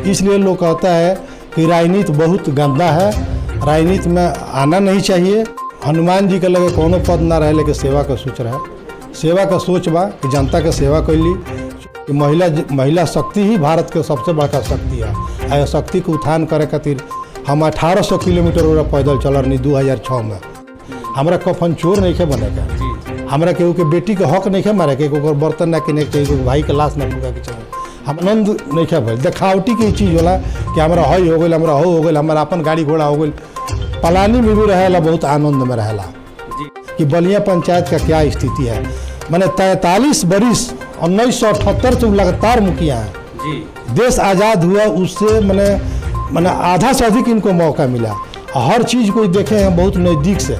इसलिए लोग कहता है कि राजनीति बहुत गंदा है, राजनीति में आना नहीं चाहिए। हनुमान जी के लगे कोनो पद ना रहे लेकिन सेवा का सोच रहे, सेवा का सोच बा कि जनता के सेवा कैली कि महिला शक्ति ही भारत के सबसे बड़का शक्ति है। आ शक्ति के उत्थान करे खातिर हम 1800 किलोमीटर पैदल चल रही 2006 में। हमारा कफन चोर नहीं खे बनेगा, हमारा केहू के बेटी के हक नहीं खे मारे के, बर्तन ना किने के चाहिए, भाई के लाश ना फूका के चाहिए। हम आनंद नहीं खे भल देखावटी की चीज़ होला कि हमारा हई हो गई, हमारा हो गई, हमारा अपन गाड़ी घोड़ा हो गई। पलानी में भी रहेला बहुत आनंद में रहेला कि बलिया पंचायत का क्या स्थिति है। मैंने 43 बरिस 1978 से लगातार मुखिया हैं। देश आज़ाद हुआ उससे मैंने आधा से अधिक इनको मौका मिला, हर चीज़ को देखे हैं बहुत नज़दीक से।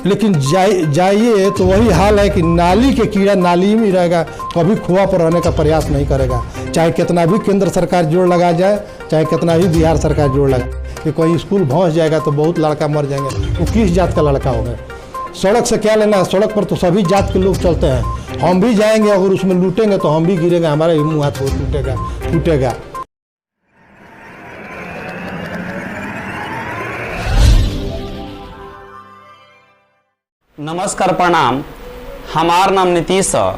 लेकिन जाइए तो वही हाल है कि नाली के कीड़ा नाली में ही रहेगा, कभी खुआ पर रहने का प्रयास नहीं करेगा। चाहे कितना भी केंद्र सरकार जोड़ लगा जाए, चाहे कितना भी बिहार सरकार जोड़ लगा, कि कोई स्कूल पहुँच जाएगा तो बहुत लड़का मर जाएंगे। वो किस जात का लड़का होगा? सड़क से क्या लेना है? सड़क पर तो सभी जात के लोग चलते हैं। हम भी जाएंगे, अगर उसमें लूटेंगे तो हम भी गिरेंगे, हमारा भी मुँह हाथ टूटेगा। नमस्कार प्रणाम, हमार नाम नीतीश है।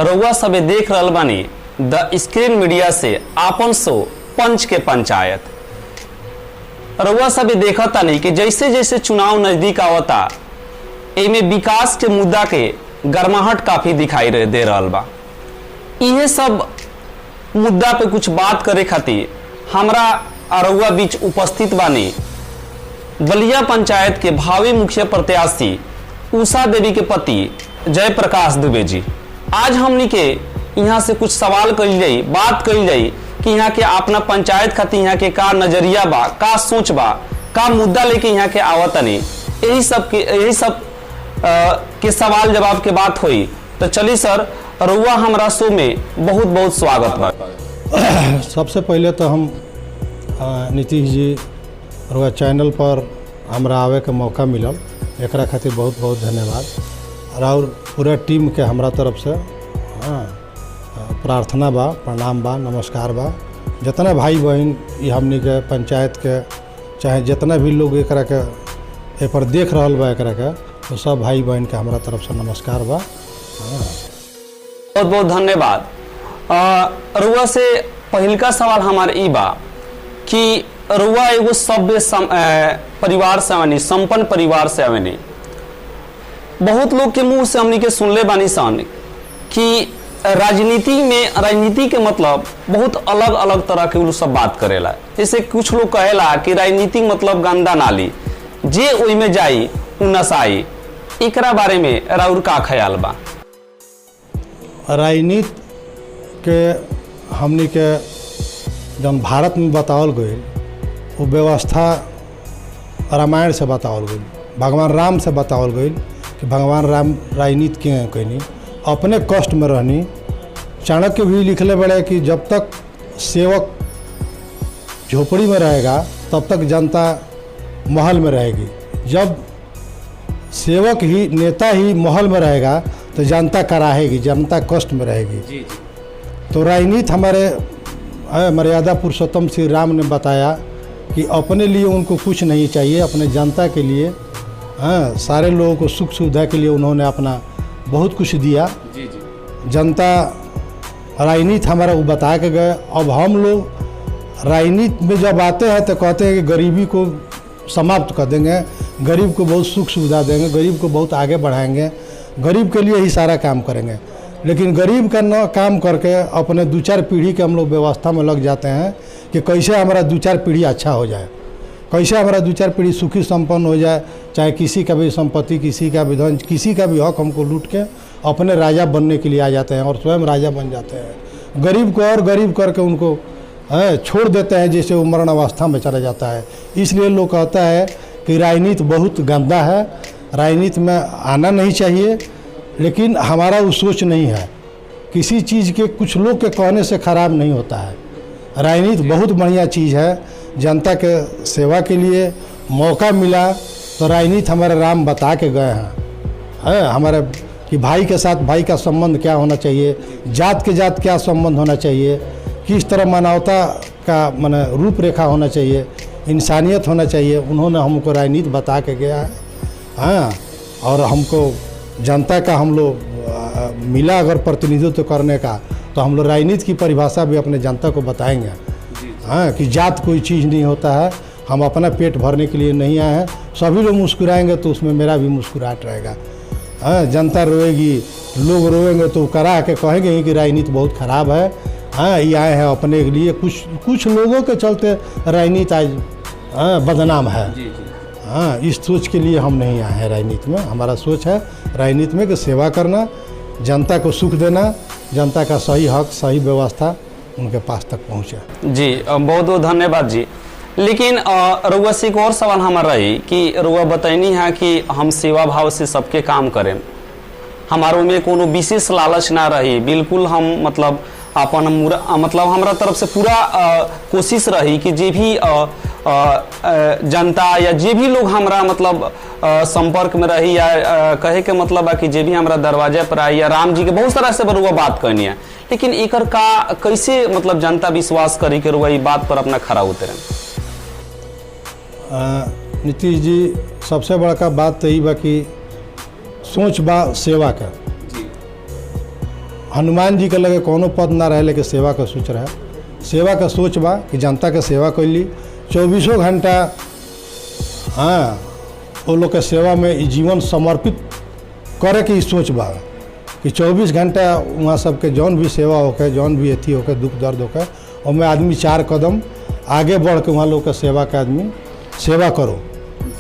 रउआ सबे देख रहल बानी द स्क्रीन मीडिया से आपन शो पंच के पंचायत। रउआ सबे देखा तानी कि जैसे जैसे चुनाव नजदीक आवता एमे विकास के मुद्दा के गर्माहट काफी दिखाई दे रहल बा। इहे सब मुद्दा पे कुछ बात करे खातिर हमरा रउआ बीच उपस्थित बानी बलिया पंचायत के भावी मुखिया प्रत्याशी उषा देवी के पति जयप्रकाश दुबे जी। आज हमनी के यहाँ से कुछ सवाल कइल जाई, बात कइल जाई कि यहाँ के अपना पंचायत खातिर यहाँ के का नजरिया बा, का सोच बा, का मुद्दा लेके यहाँ के आवतनी, यही सब के सवाल जवाब के बात हुई। तो चलिए सर, रउआ हमरा शो में बहुत बहुत स्वागत बा। सबसे पहले तो हम नीतीश जी रउआ चैनल पर हमरा आवे के मौका मिलल, एकरा खातिर बहुत बहुत धन्यवाद। और पूरा टीम के हमरा तरफ से प्रार्थना बा, प्रणाम बा, नमस्कार बा। जितना भाई बहन ये हमनी के पंचायत के चाहे जितना भी लोग एकरा के ए पर देख रहल बा एकरा के, तो सब भाई बहन के हमरा तरफ से नमस्कार बा। बहुत बहुत धन्यवाद। रउआ से पहिलका सवाल हमार ई बा कि रउआ एगो सभ्य परिवार से आवनी, संपन्न परिवार से आवनी। बहुत लोग के मुंह से हमनी के सुनले बानी सन कि राजनीति के मतलब बहुत अलग अलग तरह के लोग सब बात करेला। जैसे कुछ लोग कहेला कि राजनीति मतलब गंदा नाली, जे ओई में जाई उ नसाई। एकरा बारे में राउर का ख्याल बा? राजनीति के हमनी के जब भारत में बतावल गई वो व्यवस्था रामायण से बतावल गई, भगवान राम से बतावल गई कि भगवान राम राजनीति के कहनी, अपने कष्ट में रहनी। चाणक्य भी लिखले बड़े कि जब तक सेवक झोपड़ी में रहेगा तब तक जनता महल में रहेगी, जब सेवक ही नेता ही महल में रहेगा तो जनता कराहेगी, जनता कष्ट में रहेगी। तो राजनीति हमारे मर्यादा पुरुषोत्तम श्री राम ने बताया कि अपने लिए उनको कुछ नहीं चाहिए, अपने जनता के लिए सारे लोगों को सुख सुविधा के लिए उन्होंने अपना बहुत कुछ दिया। जनता राजनीति हमारा वो बता के गए। अब हम लोग राजनीति में जब आते हैं तो कहते हैं कि गरीबी को समाप्त कर देंगे, गरीब को बहुत सुख सुविधा देंगे, गरीब को बहुत आगे बढ़ाएंगे, गरीब के लिए ही सारा काम करेंगे। लेकिन गरीब का न काम करके अपने 2-4 पीढ़ी के हम लोग व्यवस्था में लग जाते हैं कि कैसे हमारा 2-4 पीढ़ी अच्छा हो जाए, कैसे हमारा 2-4 पीढ़ी सुखी संपन्न हो जाए। चाहे किसी का भी संपत्ति, किसी का भी धन, किसी का भी हक हमको लूट के अपने राजा बनने के लिए आ जाते हैं और स्वयं राजा बन जाते हैं। गरीब को और गरीब करके उनको छोड़ देते हैं, जैसे वो मरण अवस्था में चला जाता है। इसलिए लोग कहता है कि राजनीति बहुत गंदा है, राजनीति में आना नहीं चाहिए। लेकिन हमारा वो सोच नहीं है, किसी चीज़ के कुछ लोग के कहने से ख़राब नहीं होता है। राजनीति बहुत बढ़िया चीज़ है, जनता के सेवा के लिए मौका मिला तो राजनीति हमारे राम बता के गए हैं हमारे कि भाई के साथ भाई का संबंध क्या होना चाहिए, जात के जात क्या संबंध होना चाहिए, किस तरह मानवता का माने रूपरेखा होना चाहिए, इंसानियत होना चाहिए। उन्होंने हमको राजनीति बता के गया है। हाँ, और हमको जनता का हम लोग मिला अगर प्रतिनिधित्व करने का, तो हम लोग राजनीति की परिभाषा भी अपने जनता को बताएंगे। हाँ, कि जात कोई चीज़ नहीं होता है, हम अपना पेट भरने के लिए नहीं आए हैं। सभी लोग मुस्कुराएंगे तो उसमें मेरा भी मुस्कुराहट रहेगा। हाँ, जनता रोएगी, लोग रोएंगे तो करा के कहेंगे ही कि राजनीति बहुत ख़राब है। हाँ, ये आए हैं अपने के लिए, कुछ लोगों के चलते राजनीति आज बदनाम है। हाँ, इस सोच के लिए हम नहीं आए हैं राजनीति में। हमारा सोच है राजनीति में कि सेवा करना, जनता को सुख देना, जनता का सही हक, सही व्यवस्था उनके पास तक पहुँचे। जी, बहुत बहुत धन्यवाद जी। लेकिन रउआ से एक और सवाल हमारा रही कि रउआ बताइनी है कि हम सेवा भाव से सबके काम करें, हमारों में कोनो विशेष लालच ना रही, बिल्कुल हम मतलब अपन मतलब हमारा तरफ से पूरा कोशिश रही कि जे भी जनता या जे भी लोग हमारा मतलब संपर्क में रही या कहे के मतलब है कि जे भी हमारा दरवाजे पर आई या राम जी के बहुत सारा से बरुआ बात करनी है, लेकिन एकर का कैसे मतलब जनता विश्वास करी के रुआ बात पर अपना खड़ा उतरे? नीतीश जी, सबसे बड़का बात तो यही बा कि सोच बा सेवा का। हनुमान जी के लगे कोनो पद ना रहे, लेकिन सेवा का सोच रहे। सेवा का सोच बा कि जनता के सेवा कैली 24 घंटा। हाँ, वो लोग के सेवा में जीवन समर्पित करे के सोच बा कि 24 घंटा वहाँ सबके जौन भी सेवा होके, जौन भी अथी होके, दुख दर्द होके, उसमें आदमी 4 कदम आगे बढ़ के वहाँ लोग के सेवा के आदमी सेवा करो।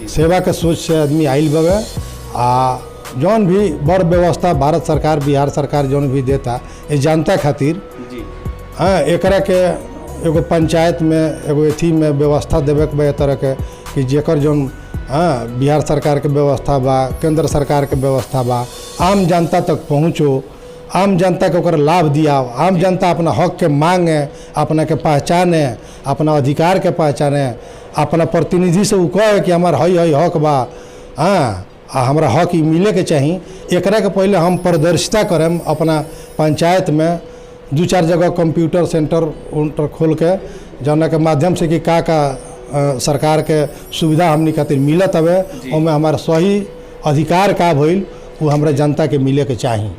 सेवा के सोच से आदमी आइल बगे। जौन भी बड़ व्यवस्था भारत सरकार, बिहार सरकार जौन भी देता ये जनता खातिर। हाँ, एकरा के एगो पंचायत में एगो अथी में व्यवस्था देवे के तरह के कि जेकर जौन बिहार सरकार के व्यवस्था बा, केंद्र सरकार के व्यवस्था बा, आम जनता तक पहुँचो, आम जनता के ओकर लाभ दिया, आम जनता अपना हक के मांगे, अपना के पहचाने, अपना अधिकार के पहचाने, अपना प्रतिनिधि से वो कहे कि हमार हई हक बा। हाँ, हमारा हक ही मिले के चाहिए। एकरा के पहले हम पारदर्शिता करें अपना पंचायत में 2-4 जगह कंप्यूटर सेंटर खोल के, जौना के माध्यम से कि का सरकार के सुविधा हमनी खातिर मिलत हवे, ओमें हमारा सही अधिकार का भइल वो हमरा जनता के मिले के चाहिए।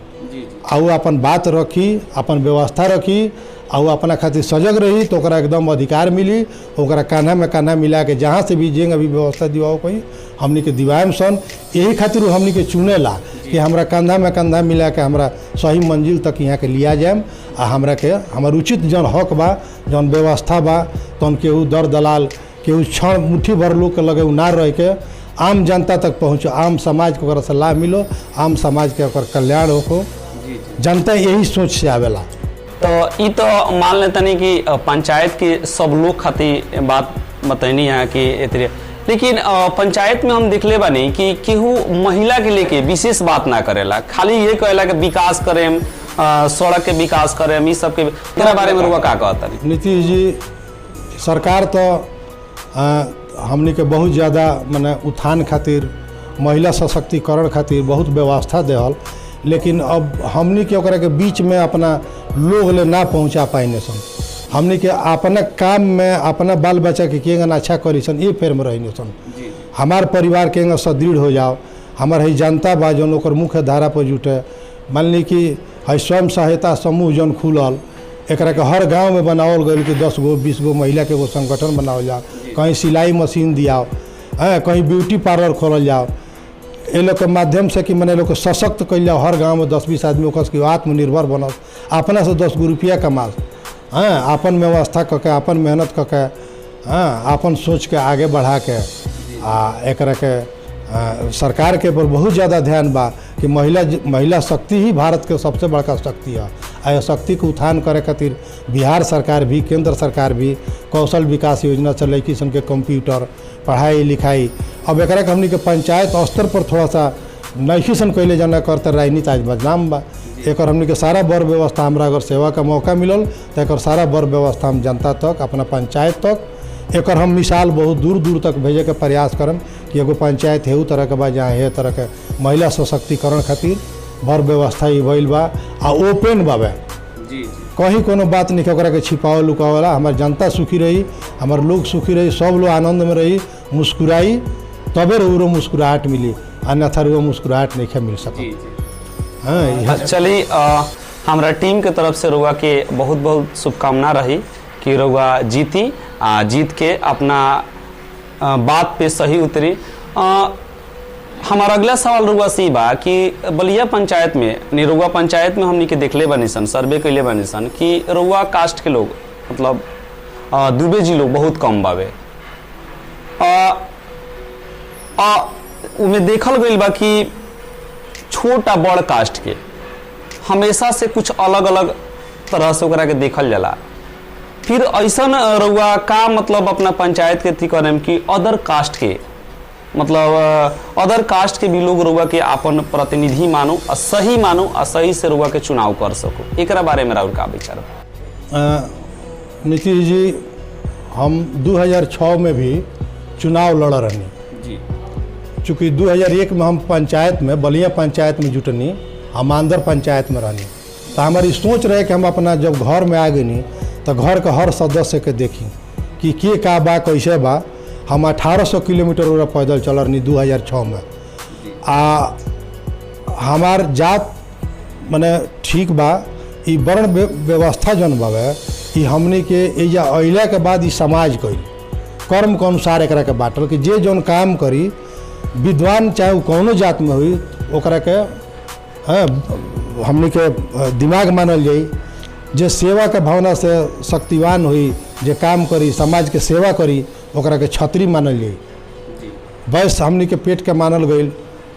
आ वो अपन बात रखी, अपन व्यवस्था रखी, और वो अपना खातिर सजग रही तो ओकरा एकदम अधिकार मिली। ओकरा कान्हा में कान्हा मिला के जहाँ से भी जेंग अभी व्यवस्था दिवाओ कोई हमनी के दिवाएम सन। यही खातिर वो हमनी के चुनेला कि हमरा कंधा में कंधा मिला के हमरा सही मंजिल तक यहाँ के लिया जाए। आ हमरा के हमार उचित जौन हक बा, जौन व्यवस्था बा, तौन केहू दर दलाल, केहू क्षण मुट्ठी भर लोग के लगे ना रह के आम जनता तक पहुँचो, आम समाज को ओकरा से लाभ मिलो, आम समाज के ओकर कल्याण हो। जनता यही सोच से आवेला। तो ये तो मान लेते नहीं कि पंचायत के सब लोग खातिर बात बतानी है कि इतने, लेकिन पंचायत में हम देखले बानी कि केहू महिला के लेके विशेष बात ना करेला, खाली ये कहेला कि विकास करें, सड़क के विकास करें, ये सब के बारे में रुआ का कहता नहीं? नीतीश जी, सरकार तो हमनी के बहुत ज़्यादा माने उत्थान खातिर, महिला सशक्तिकरण खातिर बहुत व्यवस्था देहल, लेकिन अब हमनी के ओकरा के बीच में अपना लोग ले ना पहुँचा पाइने सन। हमनी के अपना काम में अपना बाल बच्चा के केंगन अच्छा करी सन, ये फेर में रही सन। हमार परिवार केंगन सुदृढ़ हो जाओ, हमार है जनता बा जौन ओकर मुख्य धारा पर जुटे। मान ली कि है स्वयं सहायता समूह जौन खुलल, एकरा के हर गांव में बनावल गई कि 10 गो 20 गो महिला के एगो संगठन बनावल जाओ, कहीं सिलाई मशीन दियाओ, कहीं ब्यूटी पार्लर खोलल जाओ। ये लोग के माध्यम से कि मैंने लोग को सशक्त कल जाओ, हर गांव में 10-20 आदमी ओकर आत्मनिर्भर बनस, अपना से 10 गो रुपया कमास। हाँ, अपन व्यवस्था करके, अपन मेहनत करके, हाँ, अपन सोच के आगे बढ़ा के एकरा के सरकार के ऊपर बहुत ज़्यादा ध्यान बा कि महिला शक्ति ही भारत के सबसे बड़का शक्ति है। आ शक्ति को उत्थान करे खातिर बिहार सरकार भी, केंद्र सरकार भी कौशल विकास योजना चले कि सन के कंप्यूटर, पढ़ाई लिखाई। अब एकरा के हमनी के पंचायत स्तर पर थोड़ा सा नैखी सन कैले जाना करते राजनीति आज बदनाम बा। एक हमनी के सारा बर व्यवस्था हमरा अगर सेवा का मौका मिलल तो एक सारा बर व्यवस्था हम जनता तक, अपना पंचायत तक, एक हम मिसाल बहुत दूर दूर तक भेजे के प्रयास करम कि एगो पंचायत हेउ तरह के बा जहाँ हे तरह के महिला सशक्तिकरण खातिर बर व्यवस्था ही भइल बा आ ओपन बाबे। कहीं कोनो बात नहीं ओकरा के छिपावल लुकावला। हमार जनता सुखी रही, हमार लोग सुखी रही, सब लोग आनंद में रही, मुस्कुराई, तबे रो मुस्कुराहट मिली, अन्यथा रो मुस्कुराहट नहीं मिल सकता। हाँ, चलिए हमारा टीम के तरफ से रउआ के बहुत बहुत शुभकामना रही कि रउआ जीती, जीत के अपना बात पे सही उतरी। हमारा अगला सवाल रउआ से ही बा कि बलिया पंचायत में निरुआ पंचायत में हमनी के देखले बनी सन, सर्वे कैले बनी सन कि रउआ कास्ट के लोग मतलब दुबे जी लोग बहुत कम बावे। उमें देखल गई बा कि छोटा बड़ कास्ट के हमेशा से कुछ अलग अलग तरह से ओकरा के देखल जाला। फिर ऐसा रउआ का मतलब अपना पंचायत के थी करें कि अदर कास्ट के मतलब अदर कास्ट के भी लोग रउआ के अपन प्रतिनिधि मानो और सही मानो और सही से रउआ के चुनाव कर सको, एकरा बारे में राउर का विचार? नीतीश जी, हम 2006 में भी चुनाव लड़ रहनी जी। चूँकि 2001 में हम पंचायत में बलिया पंचायत में जुटनी, हम आंध्र पंचायत में रहनी, तो हमारी सोच रहे कि हम अपना जब घर में आ गई तो घर के हर सदस्य के देखी कि के का बा कैसे बा। हम 1800 किलोमीटर पैदल चल रही 2006 में। हमार जात मने ठीक बा, ई वर्ण व्यवस्था जौन बावे ई हमने के एजा अइला के बाद ई समाज कइल कर्म के अनुसार एकरा के बांटल कि जे जौन काम करी विद्वान चाहे वो कौनो जात में हुई ओकरा के हमने के दिमाग मानल जाई। जे सेवा के भावना से शक्तिवान हुई, जे काम करी समाज के सेवा करी ओकरा के छतरी मानल जाई। बस हमनी के पेट के मानल गई,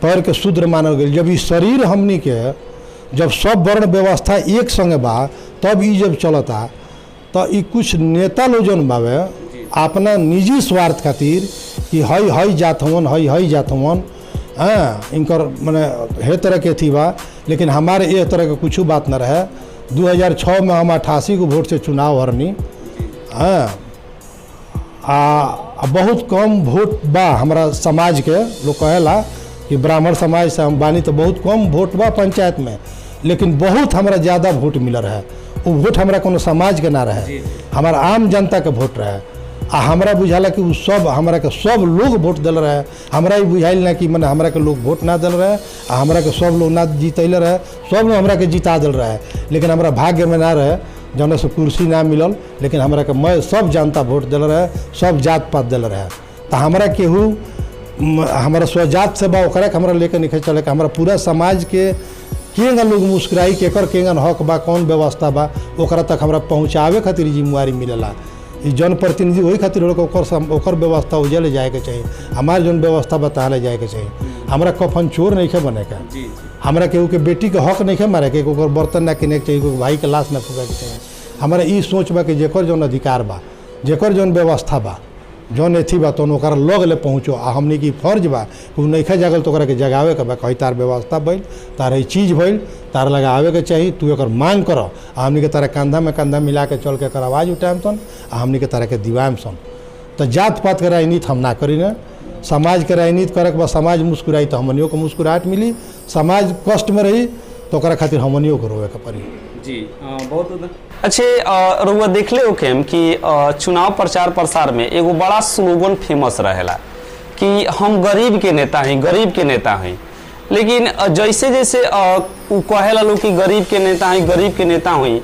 पैर के शूद्र मानल गई। जब ई शरीर हमनी के जब सब वर्ण व्यवस्था एक संगे बा तब ई जब चलता तो ई कुछ नेता लोग जौन बावे अपना निजी स्वार्थ खातिर कि हई जात हवन हई जात हवन इनकर मने हे तरह के थी बा, लेकिन हमारे ये तरह के कुछ बात न रहे। 2006 में हम 88 को वोट से चुनाव हरनी। बहुत कम वोट बा हमारा समाज के, लोग कहेला कि ब्राह्मण समाज से हम बानी तो बहुत कम वोट बा पंचायत में, लेकिन बहुत हमारा ज़्यादा वोट मिल रहा है। वो वोट हमारा कोनो समाज के ना रहे, हमारा आम जनता के वोट रहे। हमरा बुझाला कि वो सब हमरा के सब लोग वोट दिल रहे। हमरा ही बुझाइल ना कि मैंने हमरा के लोग वोट ना दिल रहे, हमरा के सब लोग ना जीतैले रहे, सब लोग हमरा के जिता दिल रहे, लेकिन हमरा भाग्य में ना रहे जौन से कुर्सी ना मिलल। लेकिन हमरा के मैं सब जनता वोट दिल रहे, सब जात पात दिल रहे। तो हमरा केहू हमारा स्वजात से बा ओकरा के हमरा लेकर निकल चले कि हमारा पूरा समाज के केंगन लोग मुस्कुराई केकर केंगन हक बा कौन व्यवस्था बा ओकरा तक हमरा पहुँचावे खातिर जिम्मेवारी मिलेला। जनप्रतिनिधि वही खातिर ओकर व्यवस्था उजले जाए के चाहिए, हमारे जौन व्यवस्था बताने जाए के चाहिए। हमरा कफन चोर नहीं खे बने का, हमरा केहू के बेटी के हक नहीं खे मारे के, ओकर बर्तन ना किने के चाहिए, कोई भाई के लाश ना फूके के चाहिए। हमारा ई सोच बा कि जेकर जौन अधिकार बा, जेकर जौन व्यवस्था बा, जौन एथी बा तो ओकरा लग ले पहुँचो। आ हमने की फर्ज बा कि नइखे जागल तो ओकरा के जगावे के बा, कहीं तार व्यवस्था भइल, तार ई चीज़ भइल, तार लगावे के चाहिए, तू एकर मांग कर। हमने के तारा कंधा में कंधा मिला के चल के एकर आवाज़ उठाएम सन, हमने के तारा के दिवाएम सन। तो जात पात के राजनीति हम ना करी न, समाज के राजनीति करे के बाद समाज मुस्कुराई तो हमनियों को मुस्कुराहट मिली, समाज कष्ट में रही तो ओकरा खातिर हमनियों को रोवे के पड़ी। जी बहुत अच्छे। रउआ देख ले ओकेम कि चुनाव प्रचार प्रसार में एगो बड़ा स्लोगन फेमस रहेला कि हम गरीब के नेता हैं, गरीब के नेता हैं। लेकिन जैसे जैसे उ कहेला लोग कि गरीब के नेता हैं, गरीब के नेता हुई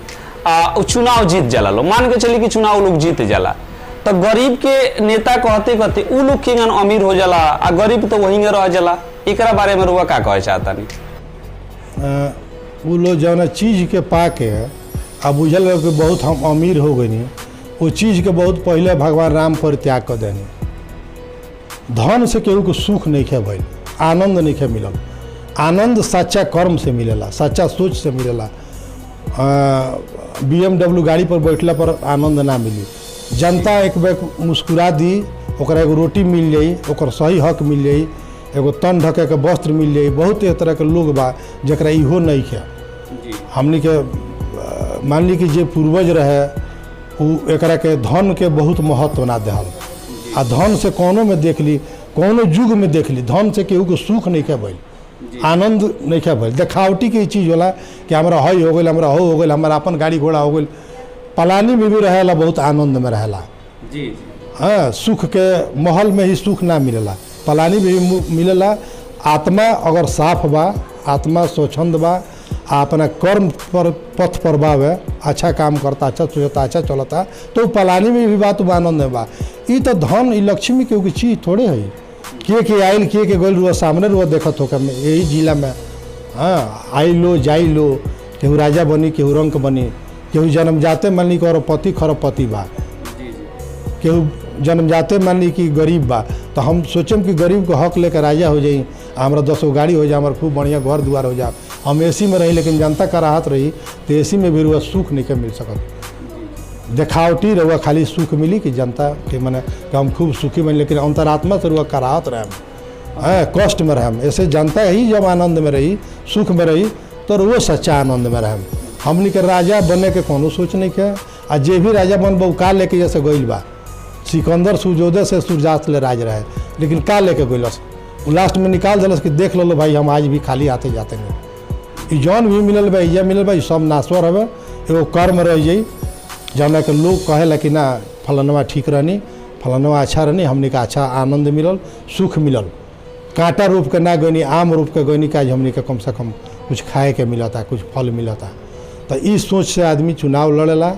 चुनाव जीत जाला लोग, मान के चली कि चुनाव लोग जीत जाला, तो गरीब के नेता कहते कहते उ लोग के अमीर हो जाला आ गरीब तो वहीं रह जाला। एकरा बारे में रउआ का कहे चाहता नहीं? वो लोग जौन चीज़ के पाके अब बुझल कि बहुत हम अमीर हो गई, वो चीज़ के बहुत पहले भगवान राम पर त्याग कर देनी। धन से केहू को सुख नहीं खे भइल, आनंद नहीं खे मिलल। आनंद सच्चा कर्म से मिलेला, सच्चा सोच से मिलेला। BMW गाड़ी पर बैठला पर आनंद ना मिली। जनता एक बेर मुस्कुरा दी, ओकरा एगो रोटी मिल जाई, ओकर सही हक मिल जाई, एगो तन ढके के वस्त्र मिल जाई। बहुत तरह के लोग बा जरा इहो नहीं खे। हमनी के मान ली कि जे पूर्वज रहे वो एकरा के धन के बहुत महत्व ना देहल। आ धन से कोनो में देख ली, कोनो युग में देख ली, धन से केहू के सुख नहीं के भइल। आनंद नहीं क्या भइल। देखावटी की चीज़ होला कि हमारा हई हो गई, हमारा हो गई, हमारा अपन गाड़ी घोड़ा हो गई। पलानी में भी रहेला बहुत आनंद में रहेला। जी हाँ, सुख के महल में ही सुख ना मिलेला, पलानी में भी मिलेला। आत्मा अगर साफ बा, आत्मा स्वच्छंद बा, अपना कर्म पर पथ पर बावे, अच्छा काम करता, अच्छा सोचता, अच्छा चलता, तो पलानी में भी बात आनंद में बा। ये तो धन, ये लक्ष्मी के चीज़ थोड़े है। के आयल के गोल रुआ सामने रुआ देखत होकर यही जिला में। हाँ, आई लो जाई लो, केहू राजा बनी, केहू रंक बनी, केहू जन्म जाते मान ली करोड़पति खरबपति बा, केहू जन्म जाते मान ली कि गरीब बा। तो हम सोचम कि गरीब को हक लेकर राजा हो जाई, हमारा 10 गो गाड़ी हो जाए, हमारा खूब बढ़िया घर दुआर हो जाए, हम एसी में रही, लेकिन जनता का राहत रही तो एसी में भी रुआ सुख नहीं के मिल सकत। देखावटी रुआ खाली सुख मिली कि जनता के मने कि हम खूब सुखी बनी, लेकिन अंतरात्मा से रुआ का राहत रहे, कष्ट में रहे। ऐसे जनता ही जब आनंद में रही, सुख में रही, तो वो सच्चा आनंद में रहे। हमनी के राजा बने के कोनो सोच नहीं के। आ जे भी राजा बन बा का लेके जैसे गइल बा, सिकंदर सूर्योदय से सूर्यास्त ले राज रहे, लेकिन का लेके गइलस, लास्ट में निकाल दिलस कि देख लो भाई हम आज भी खाली आते जाते नहीं। जौन भी मिलल बा, इजा मिलल बा, सब नाश्वर हवे, एगो कर्म रह जाई जौना के लोग कहेला कि ना फलनवा ठीक रहनी, फलनवा अच्छा रहनी, हमनी का अच्छा आनंद मिलल, सुख मिलल। कांटा रूप के ना गनी, आम रूप के गनी का हमनी के कम से कम कुछ खाए के मिलता, कुछ फल मिलता। तो इस सोच से आदमी चुनाव लड़ेला।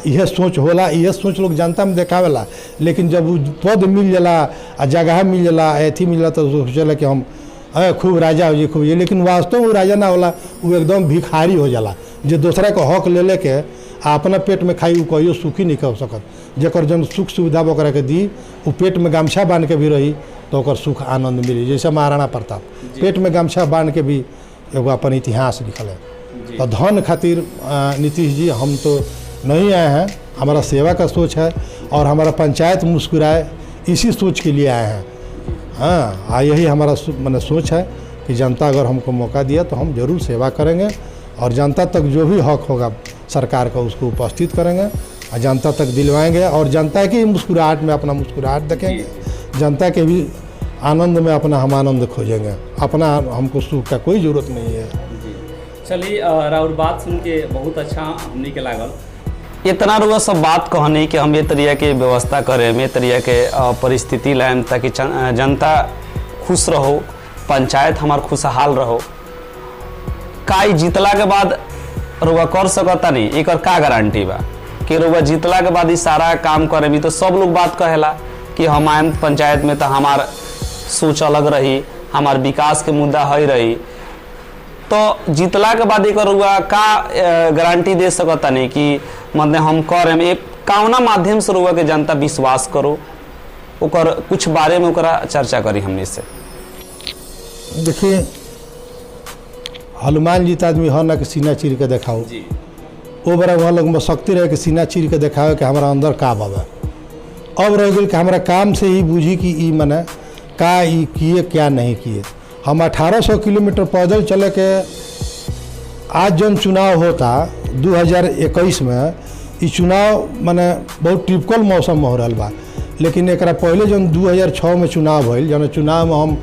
यह सोच होला, यह सोच लोग जनता में देखावेला, लेकिन जब वो पद मिल जाला, जगह मिल जाला, अथी मिल जाला, तो सोचला कि हम खूब राजा हो जी, खूब ये, लेकिन वास्तव में वो राजा ना होला, वो एकदम भिखारी हो जाला। जो दूसरा के हक ले लेके अपना पेट में खाई, वो कहियो सुखी नहीं कर सकत। जकर जन सुख सुविधा वगैरह के दी, वो पेट में गमछा बांध के भी रही तो ओकर सुख आनंद मिली। जैसे महाराणा प्रताप पेट में गमछा बांध के भी एगो अपन इतिहास लिखल है। तो धन खातिर नीतीश जी हम तो नहीं आए हैं, हमारा सेवा का सोच है, और हमारा पंचायत मुस्कुराए इसी सोच के लिए आए हैं। हाँ, यही हमारा मैंने सोच है कि जनता अगर हमको मौका दिया तो हम जरूर सेवा करेंगे, और जनता तक जो भी हक होगा सरकार का उसको उपस्थित करेंगे, और जनता तक दिलवाएंगे, और जनता की मुस्कुराहट में अपना मुस्कुराहट देखेंगे, जनता के भी आनंद में अपना हम आनंद खोजेंगे। अपना हमको सुख का कोई ज़रूरत नहीं है। चलिए, राउर बात सुन के बहुत अच्छा हमने के लागल। इतना रुआ सब बात कहनी कि हम ये तरीके के व्यवस्था करें, ये तरीके के परिस्थिति लाएं ताकि जनता खुश रहो, पंचायत हमार खुशहाल रहो। काई जीतला के बाद रुआ कर सकता नहीं, एक का गारंटी बा कि रुआ जीतला के बाद ही सारा काम करे भी? तो सब लोग बात कहेला कि हम आए पंचायत में तो हमार सोच अलग रही, हमार विकास के मुद्दा है रही। तो जीतला के बाद एक रुआ का गारंटी दे सकता नहीं कि मतलब हम करें? एक कौना माध्यम से रुआ के जनता विश्वास करो, ओकर कुछ बारे में ओकरा चर्चा करी हमने से। देखिए, हनुमान जी तो आदमी हो ना कि सीना चीर के देखाओ, वो बड़ा वहाँ लोग में शक्ति रहे कि सीना चीर के देखाओ कि हमारा अंदर का बाबा। अब रह गई कि हमारा काम से ही बूझी कि ई मने का ई किए क्या नहीं किए। हम 1800 किलोमीटर पैदल चले के आज जन चुनाव होता 2021 में, ई चुनाव माने बहुत टिपिकल मौसम में हो रहा बा। लेकिन एक पहले जन 2006 में चुनाव भइल, जन चुनाव में हम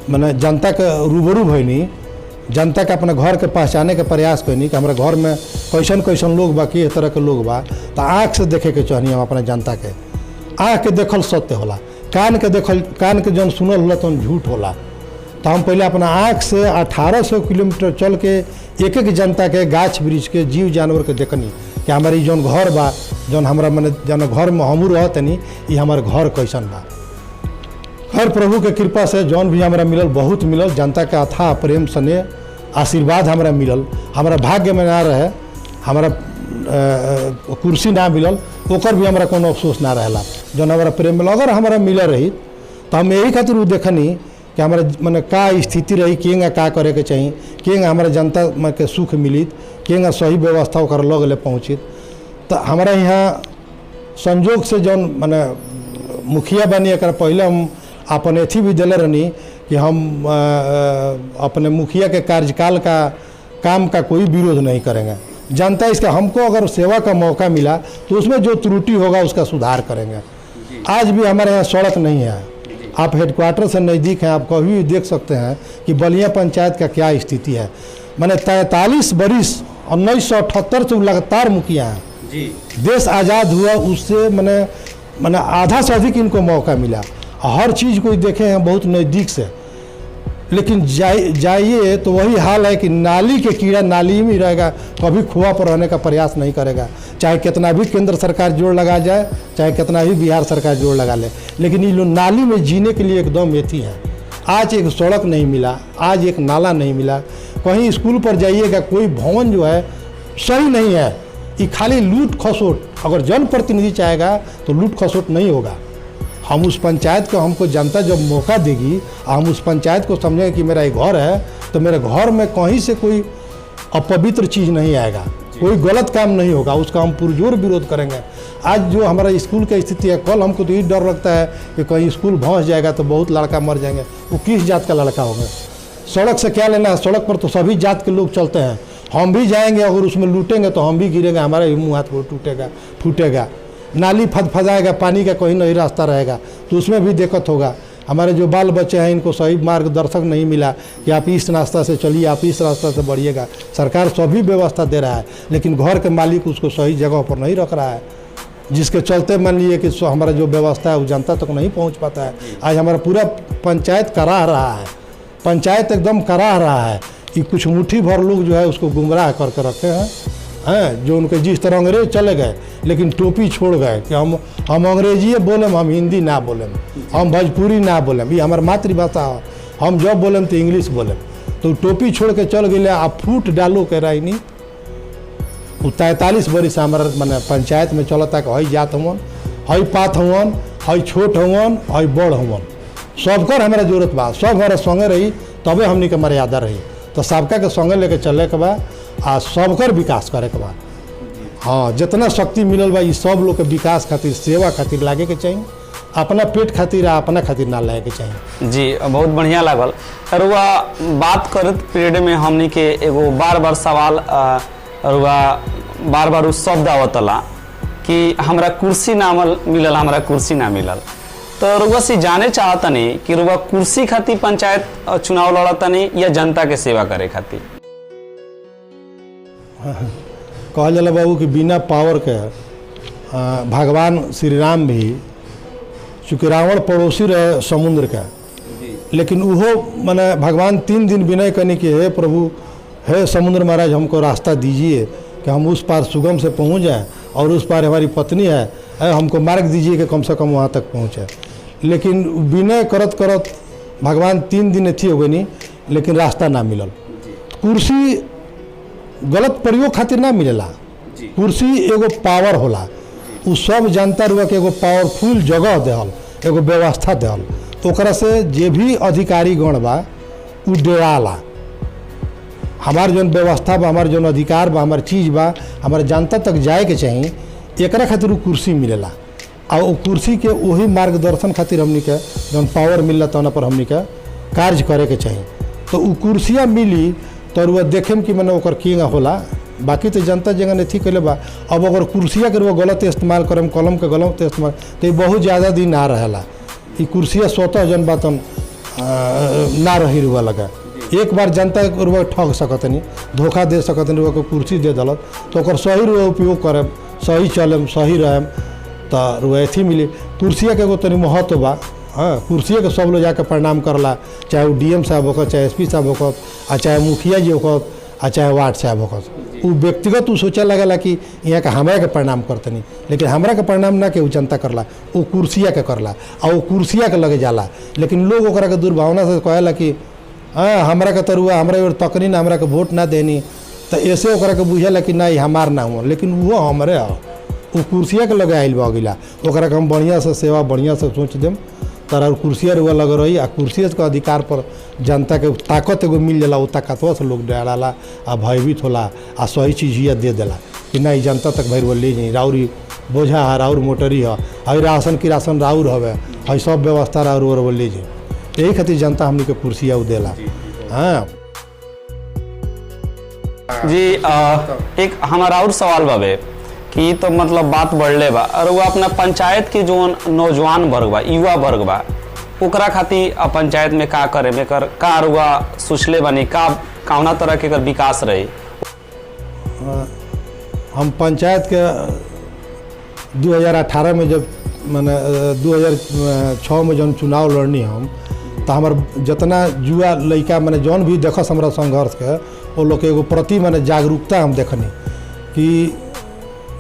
माने जनता के रूबरू भइनी, जनता के अपना घर के पहचाने के प्रयास करनी कि हमारे घर में कैसन कैसन लोग बा, किस तरह के लोग बा। तो आँख से देखे के चाहिए हम अपना जनता के। आँख के देखल सत्य होला, कान के जन सुनल होला तो झूठ होला। तो हम पहले अपना आँख से 1800 किलोमीटर चल के एक एक जनता के, गाछ वृक्ष के, जीव जानवर के देखनी कि हमारी जौन घर बा, जौन हमारा मैंने जौन घर में हमू रहतनी, ये हमारे घर कैसन बा। हर प्रभु के कृपा से जौन भी हमारा मिलल बहुत मिलल, जनता के अथाह प्रेम स्नेह आशीर्वाद हमारा मिलल। हमारा भाग्य में ना रहे, हमारा कुर्सी ना मिलल, ओकर भी हमारा कोनो अफसोस ना रहेला। जौन हमारा प्रेम मिलल अगर हमारा मिल रही तो हम यही खातिर वो देखनी कि हमारा मैंने का स्थिति रही, केंगा का करे के चाहिए, केंगा हमारा जनता के सुख मिलित, केंगा सही व्यवस्था ओकर लग ले पहुँचित। तो हमारा यहाँ संजोग से जौन मैंने मुखिया बनी, एक पहले हम अपन एथी भी दिले रहनी कि हम अपने मुखिया के कार्यकाल का काम का कोई विरोध नहीं करेंगे। जनता इसका हमको अगर सेवा का मौका मिला तो उसमें जो त्रुटि होगा उसका सुधार करेंगे। आज भी हमारे यहाँ सड़क नहीं है, आप हेडक्वार्टर से नज़दीक हैं, आप कभी भी देख सकते हैं कि बलिया पंचायत का क्या स्थिति है। मैंने 43 बरिस 1978 से लगातार मुखिया हैं जी। देश आज़ाद हुआ उससे मैंने आधा से अधिक इनको मौका मिला, हर चीज़ को देखे हैं बहुत नज़दीक से। लेकिन जाइए तो वही हाल है कि नाली के कीड़ा नाली में ही रहेगा, कभी खुआ पर रहने का प्रयास नहीं करेगा, चाहे कितना भी केंद्र सरकार जोड़ लगा जाए, चाहे कितना भी बिहार सरकार जोड़ लगा ले, लेकिन ये लोग नाली में जीने के लिए एकदम एथी हैं। आज एक सड़क नहीं मिला, आज एक नाला नहीं मिला, कहीं स्कूल पर जाइएगा कोई भवन जो है सही नहीं है, ये खाली लूट खसोट। अगर जनप्रतिनिधि चाहेगा तो लूट खसोट नहीं होगा। हम उस पंचायत को, हमको जनता जब मौका देगी, हम उस पंचायत को समझेंगे कि मेरा एक घर है, तो मेरे घर में कहीं से कोई अपवित्र चीज़ नहीं आएगा, कोई गलत काम नहीं होगा, उसका हम पुरजोर विरोध करेंगे। आज जो हमारा स्कूल की स्थिति है, कल हमको तो ये डर लगता है कि कहीं स्कूल धंस जाएगा तो बहुत लड़का मर जाएंगे, वो किस जात का लड़का होगा। सड़क से क्या लेना है, सड़क पर तो सभी जात के लोग चलते हैं, हम भी जाएंगे, अगर उसमें लूटेंगे तो हम भी गिरेंगे, हमारा भी मुँह हाथ वो टूटेगा फूटेगा। नाली फदफदाएगा, पानी का कहीं नहीं रास्ता रहेगा तो उसमें भी दिक्कत होगा। हमारे जो बाल बच्चे हैं इनको सही मार्गदर्शक नहीं मिला कि आप इस रास्ता से चलिए, आप इस रास्ता से बढ़िएगा। सरकार सभी व्यवस्था दे रहा है, लेकिन घर के मालिक उसको सही जगह पर नहीं रख रहा है, जिसके चलते मान लीजिए कि हमारा जो व्यवस्था है वो जनता तक नहीं पहुँच पाता है। आज हमारा पूरा पंचायत कराह रहा है, पंचायत एकदम कराह रहा है कि कुछ मुट्ठी भर लोग जो है उसको गुमराह करके रखे हैं, जो उनके जिस तरह अंग्रेज चले गए लेकिन टोपी छोड़ गए कि हम अंग्रेजी बोलें, हम हिंदी ना बोलें, हम भोजपुरी ना बोलें, ये हमारी मातृभाषा है, हम जब बोलें तो इंग्लिश बोलें। तो टोपी छोड़ के चल गए, आप फूट डालो कह रहा नहीं। वो 43 बरिस हमारा मैंने पंचायत में चलता कि हई जात हवन, हई पात हवन, हई छोट हवन, हई बड़ हवन, सबकर हमारा जरूरत बा, सब हमारे संगे रही तबे हमनी के मर्यादा रही। तो सबका के संगे लेके चले के बा आ सबकर विकास करे के बा। हाँ, जितना शक्ति मिलल बा सब लोग के विकास खातिर, सेवा खातिर लागे के चाहिए, अपना पेट खातिर अपना खातिर ना लागे के चाहिए। जी, बहुत बढ़िया लागल। रुआ बात करत पीरियड में हमनी के एगो बार सवाल बार उस शब्द आवतला कि हमरा कुर्सी ना मिलल, हमरा कुर्सी ना मिलल। तो रुआ से जाने चाहतनी कि रुआ कुर्सी खातिर पंचायत चुनाव लड़तनी या जनता के सेवा करे खातिर? कहल जाला बाबू कि बिना पावर के भगवान श्री राम भी, चूँकि रावण पड़ोसी रहे समुद्र का, लेकिन उहो माने भगवान 3 दिन विनय करने के, हे प्रभु, हे समुद्र महाराज, हमको रास्ता दीजिए कि हम उस पार सुगम से पहुंच जाएं, और उस पार हमारी पत्नी है, हमको मार्ग दीजिए कि कम से कम वहाँ तक पहुँचे। लेकिन विनय करत करत भगवान 3 दिन अथी हो गई, लेकिन रास्ता ना मिलल। कुर्सी गलत प्रयोग खातिर ना मिलेला, कुर्सी एगो पावर होला, उ सब जनता रुआ के एगो पावरफुल जगह देहल, एगो व्यवस्था देहल, ओकरा से जे भी अधिकारी गण बा उ डेराला। हमार जौन व्यवस्था बा, हमार जौन अधिकार बा, हमार चीज़ बा, हमारे जनता तक जाए के चाहिए, एकरा खातिर उ कुर्सी मिलेला। और वो कुर्सी के वही मार्गदर्शन खातिर हमनी के जौन पावर मिलला तना पर हमनी के कार्य करे के चाहिए। तो उ कुर्सियाँ मिली तो वह देखें कि मैंने ओकर किंग होला। बाकी तो जनता जगह नहीं कैले बा। अब अगर कुर्सिया के गलत इस्तेमाल करें, कलम के गलत इस्तेमाल, तो बहुत ज़्यादा दिन ना रहेला। ये कुर्सिया स्वतः जन बात ना रही रुआ लगा। एक बार जनता रुआ ठग सकतनी, धोखा दे सकतनी, रुआ को कुर्सी दे दलत तो ओकर सही रुआ उपयोग करम, सही चलम, सही रहम, तो रुआ अथी मिली। कुर्सिया के एगो तनी महत्व बा। हाँ, कुर्सिया के सब लोग जाके प्रणाम करला, चाहे वो डीएम साहब होकर, चाहे एसपी साहब होकर, आ चाहे मुखिया जी होकर, आ चाहे वार्ड साहब होकर। वो व्यक्तिगत वो सोचा लगेला कि यहाँ के हमरा के प्रणाम करतनी, लेकिन हमरा के प्रणाम ना के जनता करला, वो कुर्सिया के करला, और वो कुर्सिया के लगे जाला। लेकिन लोग ओकरा के दुर्भावना से कहेला कि हाँ हमरा के तरुआ, हमरा और तकनी ना, हमरा के वोट ना देनी, तो ऐसे ओकरा के बुझेला कि नहीं हमार ना हुआ, लेकिन वो हमरे हो, वो कुर्सिया के लगे आइल बा गिला। ओकरा के हम बढ़िया से सेवा बढ़िया से सोच देम, तरह कुर्सिया रुआ लग रही। आ कुर्सिया के अधिकार पर जनता के ताकत एगो मिल जाला, वो ताकतवा से लोग डराला आ भयभीत होला, आ सही चीज़ ही दे देला कि नहीं जनता तक भाई ले जाई, राउरी बोझा है, राउर मोटरी है, हई राशन की राशन राउर हवे, हई सब व्यवस्था राउर ले जाए। यही खातिर जनता हमनी के कुर्सिया देला। हाँ जी, एक हमारा और सवाल बाबे कि तो मतलब बात बढ़ले बा, और वो अपना पंचायत के जो नौजवान वर्ग बा, युवा वर्ग बा, ओकरा खातिर पंचायत में का करे में कर का रुआ सोचले बनी का कौना तरह के विकास रही? हम पंचायत के 2018 में जब मैंने 2006 में जब चुनाव लड़नी हम तो हमार जितना युवा लड़का मैंने जौन भी देखस हमारा संघर्ष के वो लोग के एगो प्रति मैंने जागरूकता हम देखनी कि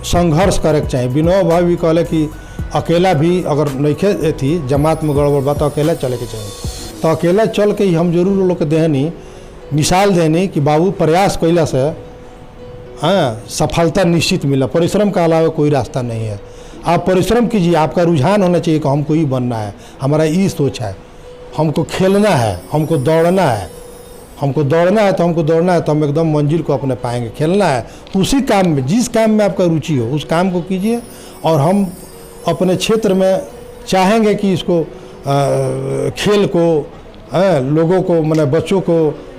संघर्ष करे के चाहिए। विनोबा भाई भी कहले कि अकेला भी अगर नहीं थी जमात में गड़बड़ बा तो अकेला चले के चाहिए। तो अकेला चल के ही हम जरूर लोग के देहनी मिसाल देनी कि बाबू प्रयास कैला से हाँ सफलता निश्चित मिला, परिश्रम के अलावा कोई रास्ता नहीं है। आप परिश्रम कीजिए, आपका रुझान होना चाहिए कि हमको ही बनना है, हमारा ये सोच है, हमको खेलना है, हमको दौड़ना है, हमको दौड़ना है तो हमको दौड़ना है तो हम एकदम मंजिल को अपने पाएंगे। खेलना है उसी काम में, जिस काम में आपका रुचि हो उस काम को कीजिए। और हम अपने क्षेत्र में चाहेंगे कि इसको खेल को लोगों को मैंने बच्चों को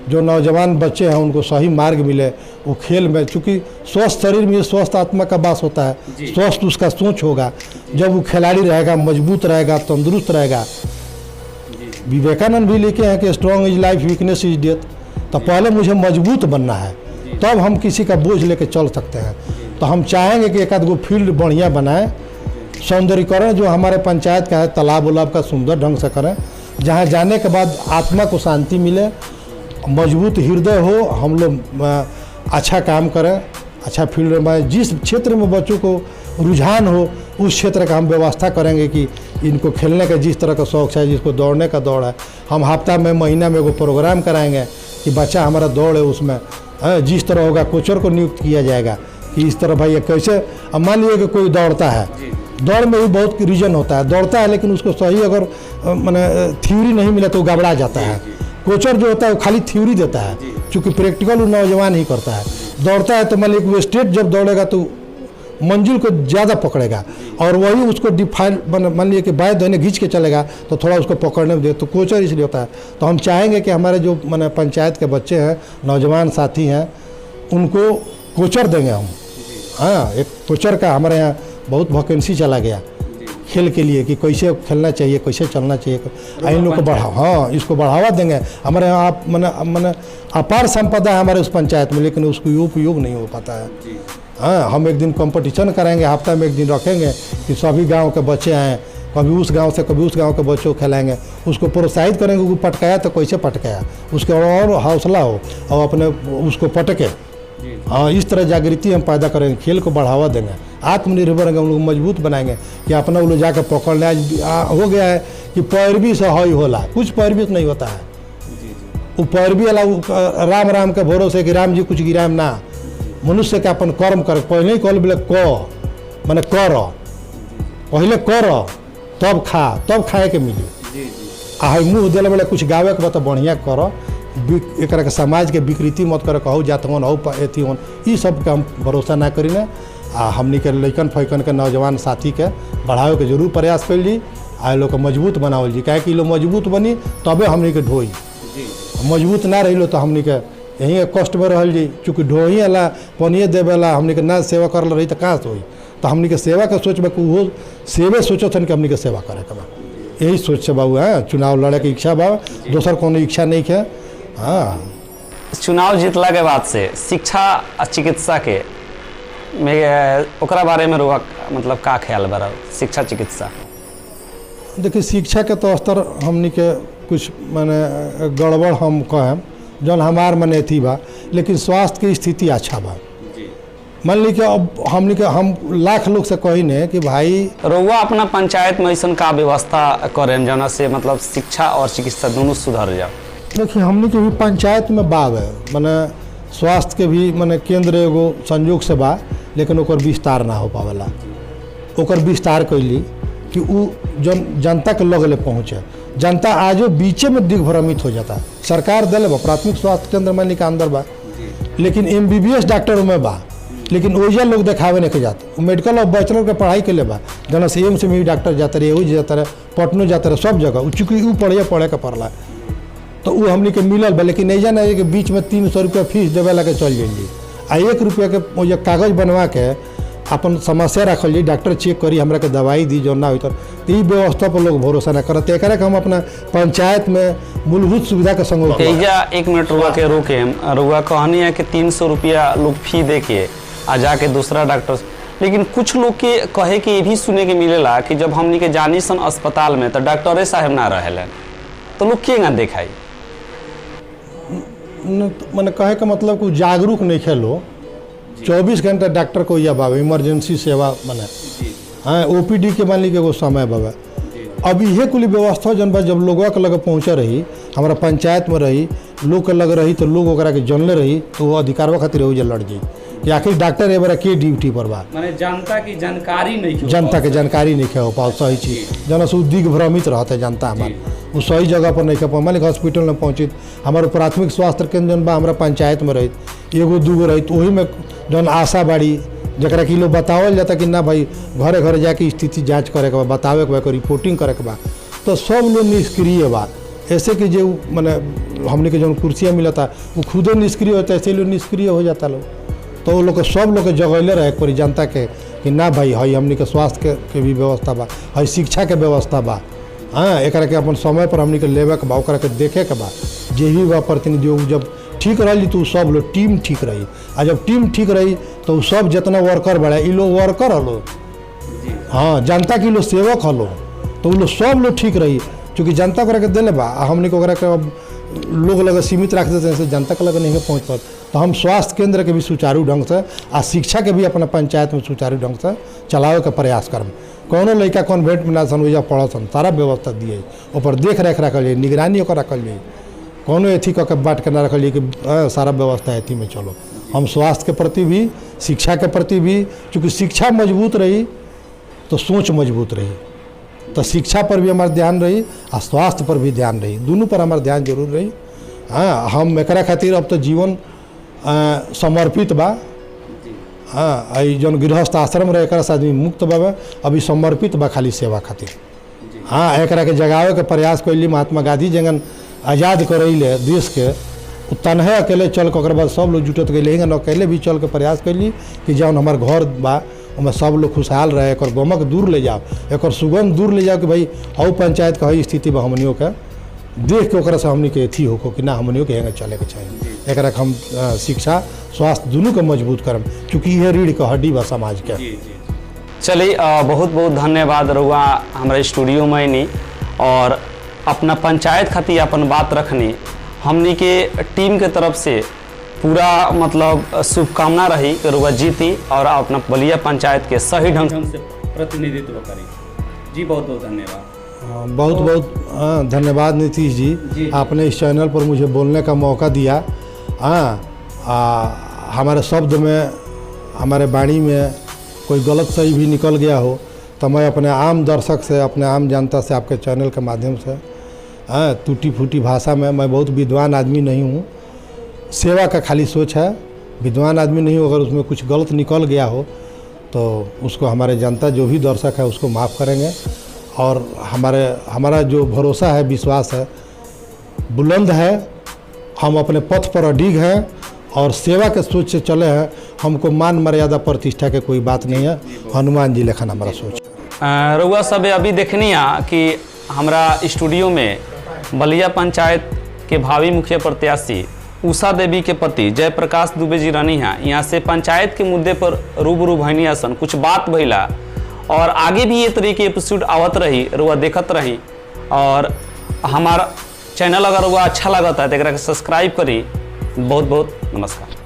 जो नौजवान बच्चे हैं उनको सही मार्ग मिले वो खेल में, चूँकि स्वस्थ शरीर में स्वस्थ आत्मा का वास होता है, स्वस्थ उसका सोच होगा। जब वो खिलाड़ी रहेगा, मजबूत रहेगा, तंदुरुस्त रहेगा। विवेकानंद भी लिखे हैं कि strong is life, weakness is death. तो पहले मुझे मजबूत बनना है तब हम किसी का बोझ लेके चल सकते हैं। तो हम चाहेंगे कि एक आध गो फील्ड बढ़िया बनाएं, सौंदर्यीकरण जो हमारे पंचायत का है तालाब उलाब का सुंदर ढंग से करें, जहाँ जाने के बाद आत्मा को शांति मिले, मजबूत हृदय हो, हम लोग अच्छा काम करें, अच्छा फील्ड में जिस क्षेत्र में बच्चों को रुझान हो उस क्षेत्र का हम व्यवस्था करेंगे कि इनको खेलने का जिस तरह का शौक है, जिसको दौड़ने का दौड़ है, हम हफ्ता में महीना में वो प्रोग्राम कराएंगे कि बच्चा हमारा दौड़ है उसमें जिस तरह होगा कोचर को नियुक्त किया जाएगा कि इस तरह भाई कैसे। अब मान लीजिए कि कोई दौड़ता है, दौड़ में भी बहुत रीजन होता है, दौड़ता है लेकिन उसको सही अगर मैंने थ्योरी नहीं मिला तो गड़बड़ा जाता है। कोचर जो होता है वो खाली थ्योरी देता है, चूँकि प्रैक्टिकल वो नौजवान ही करता है। दौड़ता है तो मान लीजिए वो स्टेट जब दौड़ेगा तो मंजिल को ज़्यादा पकड़ेगा और वही उसको डिफाइन मान लीजिए कि बाएं दाहिने खींच के चलेगा तो थोड़ा उसको पकड़ने में दे, तो कोचर इसलिए होता है। तो हम चाहेंगे कि हमारे जो मैंने पंचायत के बच्चे हैं, नौजवान साथी हैं, उनको कोचर देंगे हम। हाँ, एक कोचर का हमारे यहाँ बहुत वैकेंसी चला गया खेल के लिए कि कैसे खेलना चाहिए, कैसे चलना चाहिए, इन लोग को बढ़ाओ। हाँ, इसको बढ़ावा देंगे। हमारे यहाँ आप मैंने अपार संपदा है हमारे उस पंचायत में, लेकिन उसको उपयोग नहीं हो पाता है। हाँ, हम एक दिन कंपटीशन कराएंगे, हफ्ता में एक दिन रखेंगे कि सभी गांव के बच्चे आएँ, कभी उस गांव से कभी उस गांव के बच्चों को खिलाएंगे, उसको प्रोत्साहित करेंगे कि पटकाया तो कैसे पटकाया, उसके और हौसला हो और अपने उसको पटके। हाँ, इस तरह जागृति हम पैदा करेंगे, खेल को बढ़ावा देंगे, आत्मनिर्भर रहेंगे, उन लोग मजबूत बनाएंगे कि अपना वो लोग जाकर पकड़ने। आज हो गया है कि पैरवी से हई होला, कुछ पैरवी नहीं होता है। वो पैरवी वाला राम राम के भरोसे कि राम जी कुछ गिराम ना, मनुष्य के अपन कर्म करे। पहले ही कहल बोले क माने कर, पहले कर तब खा, तब खाए के मिली। आ मुँह दिले बोले कुछ गावे के बता बढ़िया कर, एक के समाज के विकृति मत करे, कहू जात होन हो अथी होन, ये सब का हम भरोसा ना करी ना। आ हमनी के लैकन फैकन के नौजवान साथी के बढ़ावे के जरूर प्रयास कर ली, आ लोग के मजबूत बनावल जी, काहे कि लोग मजबूत बनी तबे हमनी के ढोई। मजबूत ना रही तो हमनी के यहीं कष्ट में रहल जी, चूँकि ढोही अला पनिए देवेला हमनी के ना सेवा करल रही तो कहाँ से होई। तो हमनी के सेवा के सोच में वो सेवे सोचत हन कि हमनी के सेवा करे के बा, यही सोच से बाबू है। चुनाव लड़े के इच्छा बा, दोसर कोनो इच्छा नहीं है। हाँ, चुनाव जीतला के बाद से शिक्षा आ चिकित्सा के में ओकरा बारे में रुआ मतलब का ख्याल बा? शिक्षा चिकित्सा देखिए, शिक्षा के तो स्तर हमनी के कुछ माने गड़बड़ हम कहें जौन हमार मने थी बा, लेकिन स्वास्थ्य की स्थिति अच्छा बा। मान ली कि अब हमनी के हम लाख लोग से कही ने कि भाई रउआ अपना पंचायत में ऐसा का व्यवस्था करें जना से मतलब शिक्षा और चिकित्सा दोनों सुधर जाओ? देखिए, हमनी के भी पंचायत में बाव है, माने स्वास्थ्य के भी माने केंद्र एगो संयोग से बा, लेकिन ओकर विस्तार ना हो पावेला। ओकर विस्तार कैली कि उ जन जनता के लगले पहुँचे। जनता आजो बीचे में दिग्भ्रमित हो जाता। सरकार दिले बा प्राथमिक स्वास्थ्य केंद्र मानी के अंदर बा, लेकिन MBBS डॉक्टर में बा, लेकिन ओइजा लोग देखावे नहीं के जाते। मेडिकल और बैचलर के पढ़ाई के लिए बा, जना से एम्स में भी डॉक्टर जाते रहे, वही जाते रहे, पटनो जाते रहे, सब जगह चूँकि वो पढ़े के पड़ला तो वो हमनी के मिलल बा। लेकिन ऐसा नहीं कि बीच में 300 रुपया फीस देवे लगे चल जाइए, आ 1 रुपया के कागज बनवा के अपन समस्या रखल जाई, डॉक्टर चेक करी, हमरा के दवाई दी जो ना होई तो ई व्यवस्था पर लोग भरोसा ना करत। एकरा के हम अपना पंचायत में मूलभूत सुविधा के संग एजा 1 मिनट रुआ के रोके। रुआ कहनी है कि 300 रुपया लोग फी दे के आ जाके दूसरा डॉक्टर, लेकिन कुछ लोग के कहे कि ये भी सुने के मिलेला कि जब हमनी के जानी सन अस्पताल में तो डॉक्टरे साहब ना रहेलन, तो लोग के ना देखाई। मैंने कहे का मतलब कुछ जागरूक नहीं खेलो, 24 घंटा डॉक्टर को या बाबा इमरजेंसी सेवा मने हाँ OPD के मान ली के एगो समय बाबा। अब इहे कुल व्यवस्था जन बा जब लोगों के लगे पहुँचे रही, हमारा पंचायत में रही, लोग के लग रही तो लोग ओकरा के जानले रही तो वो अधिकारवा खातिर हो लड़ जाई कि आखिर डॉक्टर ए बार के ड्यूटी पर बा। माने जनता की जानकारी नहीं, जनता के जानकारी नहीं हो पाओ सही चीज जना से दिग्भ्रमित रहते जनता हमार वो सही जगह पर नहीं पाओ। मान हॉस्पिटल में पहुँचित हमारे प्राथमिक स्वास्थ्य केंद्र जन बा हमारा पंचायत में रही एगो दूगो रही तो वही में जौन आशा बाड़ी जरा कि लोग बतावल जाता कि ना भाई घरे घरे जाके स्थिति जांच करे के बा, बतावे के बा, रिपोर्टिंग करे के बा, तो सब लोग निष्क्रिय बा। ऐसे कि जो मैंने हमने के जो कुर्सियाँ मिलता वो खुदे निष्क्रिय होता है, ऐसे लोग निष्क्रिय हो जाता लोग। तो वो लोग सब लोग के जगैले रहे पड़ी जनता के कि ना भाई हई हमने के स्वास्थ्य के भी व्यवस्था बा, हई शिक्षा के व्यवस्था बा। हाँ एक के अपन समय पर हमने के लेवे के बा, ओकरा के देखे के बा। जे भी बा प्रतिनिधि जब ठीक रही तो सब लोग टीम ठीक रही, आ जब टीम ठीक रही तो सब जितना वर्कर बढ़े ये लोग वर्कर हलो, हाँ जनता के लोग सेवक हलो, तो वो लोग सब लोग ठीक रही क्योंकि जनता करा के दिले बा। हमने को अब लोग लगे सीमित रख देते हैं, जनता के लगे नहीं पहुँच पाते। तो हम स्वास्थ्य केंद्र के भी सुचारू ढंग से आ शिक्षा के भी अपना पंचायत में सुचारू ढंग से चलावे के प्रयास करम। कौनो लड़का कॉन्वेंट में ना सन वैजा पढ़ सन, सारा व्यवस्था दिए ऊपर देख रेख रखल जाए, निगरानी ओकर रखल जाए, कौनो एथी कऽ के बाट के ना रखल जाए कि सारा व्यवस्था एथी में चलो। हम स्वास्थ्य के प्रति भी शिक्षा के प्रति भी, चूँकि शिक्षा मजबूत रही तो सोच मजबूत रही, तो शिक्षा पर भी हमारा ध्यान रही और स्वास्थ्य पर भी ध्यान रही, दोनों पर हमारा ध्यान जरूर रही। हाँ हम एकरा खातिर अब तो जीवन समर्पित बा। हाँ आई जौन गृहस्थ आश्रम रहे एक आदमी मुक्त बा, अभी समर्पित बा खाली सेवा खातिर। हाँ एकरा के जगावे के प्रयास कैली महात्मा गांधी जंगन आज़ाद करैले देश के, तनहे अकेले चल के बाद सब लोग जुटत गए, अकेले भी चल के प्रयास कैली कि जौन हमार घर बा उनमें सब लोग खुशहाल रहे, एक गमक दूर ले जाओ, एक सुगंध दूर ले जाओ कि भाई हौ पंचायत के हई स्थिति बा, हमनियों के देख के ओकरा से हमनी के अथी हो कि ना हमनियों के यहाँ चले के चाहिए। एक हम शिक्षा स्वास्थ्य दोनों के मजबूत करम, चूँकि यह रीढ़ के हड्डी बा समाज के। चलिए बहुत बहुत धन्यवाद रहुआ हमारे स्टूडियो में नहीं और अपना पंचायत खातिर अपन बात रखनी। हमनी के टीम के तरफ से पूरा मतलब शुभकामना रही कि रुआ जीती और अपना बलिया पंचायत के सही ढंग से प्रतिनिधित्व करी। जी बहुत बहुत धन्यवाद। बहुत बहुत धन्यवाद नीतीश जी, आपने इस चैनल पर मुझे बोलने का मौका दिया। हमारे शब्द में हमारे वाणी में कोई गलत सही भी निकल गया हो तो मैं अपने आम दर्शक से, अपने आम जनता से, आपके चैनल के माध्यम से टूटी फूटी भाषा में, मैं बहुत विद्वान आदमी नहीं हूँ, सेवा का खाली सोच है, विद्वान आदमी नहीं हूँ। अगर उसमें कुछ गलत निकल गया हो तो उसको हमारे जनता जो भी दर्शक है उसको माफ़ करेंगे। और हमारा जो भरोसा है, विश्वास है, बुलंद है, हम अपने पथ पर अडिग हैं और सेवा के सोच से चले हैं। हमको मान मर्यादा प्रतिष्ठा के कोई बात नहीं है, हनुमान जी लेखन हमारा सोच। रउआ सब अभी देखनी कि हमारा स्टूडियो में बलिया पंचायत के भावी मुखिया प्रत्याशी उषा देवी के पति जयप्रकाश दुबे जी रहनी है। यहाँ से पंचायत के मुद्दे पर रूबरू भैनी सन, कुछ बात भैला और आगे भी ये तरीके एपिसोड आवत रही, रुआ देखत रही। और हमारा चैनल अगर रुआ अच्छा लगता है तो सब्सक्राइब करी। बहुत बहुत नमस्कार।